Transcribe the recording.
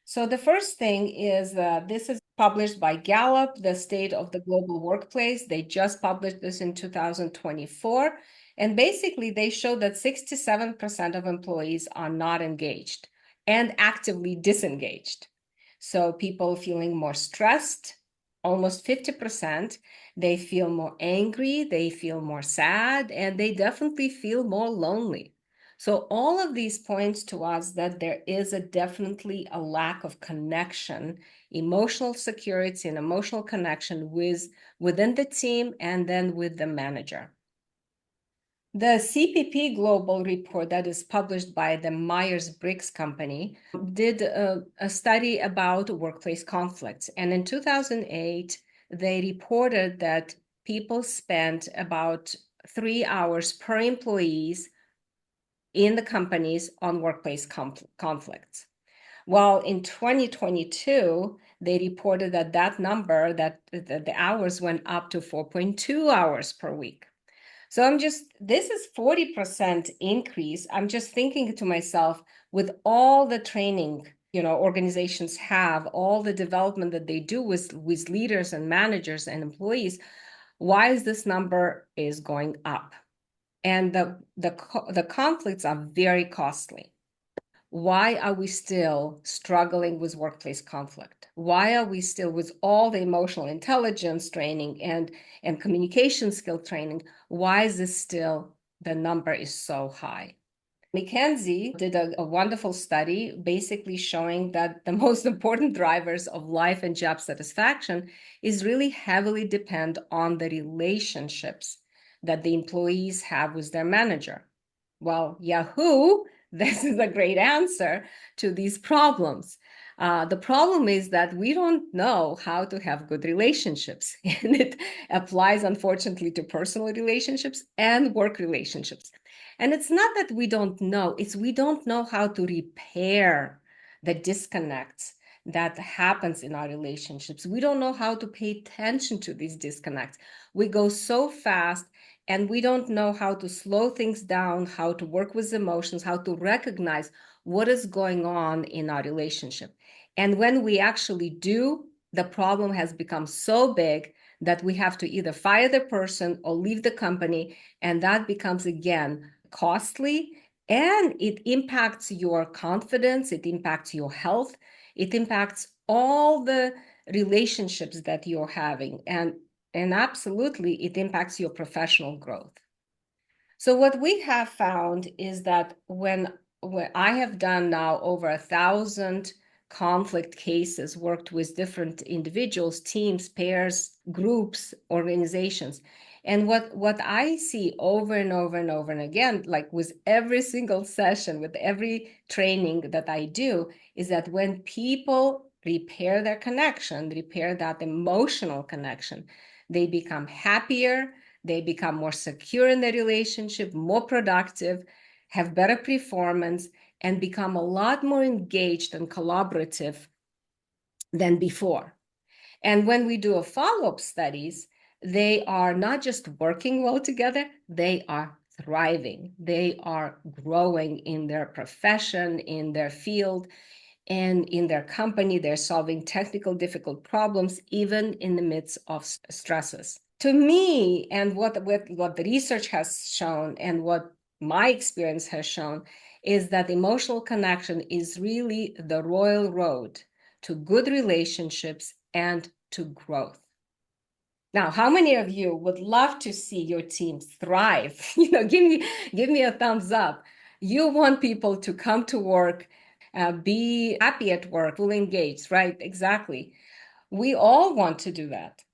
So the first thing is this is published by Gallup, the State of the Global Workplace. They just published this in 2024. And basically, they show that 67% of employees are not engaged and actively disengaged. So people feeling more stressed, almost 50%. They feel more angry, they feel more sad, and they definitely feel more lonely. So all of these points to us that there is definitely a lack of connection, emotional security and emotional connection within the team and then with the manager. The CPP Global report that is published by the Myers-Briggs company did a study about workplace conflicts. And in 2008, they reported that people spent about 3 hours per employees in the companies on workplace conflicts. While in 2022, they reported that that number, that the hours went up to 4.2 hours per week. So this is 40% increase. I'm just thinking to myself, with all the training, organizations have, all the development that they do with leaders and managers and employees, why is this number is going up? And the conflicts are very costly. Why are we still struggling with workplace conflict? Why are we still, with all the emotional intelligence training and communication skill training, why is this still, the number is so high? McKinsey did a wonderful study basically showing that the most important drivers of life and job satisfaction is really heavily depend on the relationships that the employees have with their manager. Well, Yahoo, this is a great answer to these problems. The problem is that we don't know how to have good relationships, and it applies, unfortunately, to personal relationships and work relationships. And it's not that we don't know, it's we don't know how to repair the disconnects that happens in our relationships. We don't know how to pay attention to these disconnects. We go so fast and we don't know how to slow things down, how to work with emotions, how to recognize what is going on in our relationship. And when we actually do, the problem has become so big that we have to either fire the person or leave the company. And that becomes, again, costly, and it impacts your confidence, it impacts your health, it impacts all the relationships that you're having, and absolutely it impacts your professional growth. So what we have found is that when I have done now over 1,000 conflict cases, worked with different individuals, teams, pairs, groups, organizations, and what I see over and over and over and again, like with every single session, with every training that I do, is that when people repair their connection, repair that emotional connection, they become happier, they become more secure in their relationship, more productive, have better performance, and become a lot more engaged and collaborative than before. And when we do a follow-up studies, they are not just working well together, they are thriving. They are growing in their profession, in their field, and in their company. They're solving technical difficult problems, even in the midst of stresses. To me, and what the research has shown and what my experience has shown, is that emotional connection is really the royal road to good relationships and to growth. Now, how many of you would love to see your team thrive? Give me a thumbs up. You want people to come to work, be happy at work, fully engaged, right? Exactly. We all want to do that.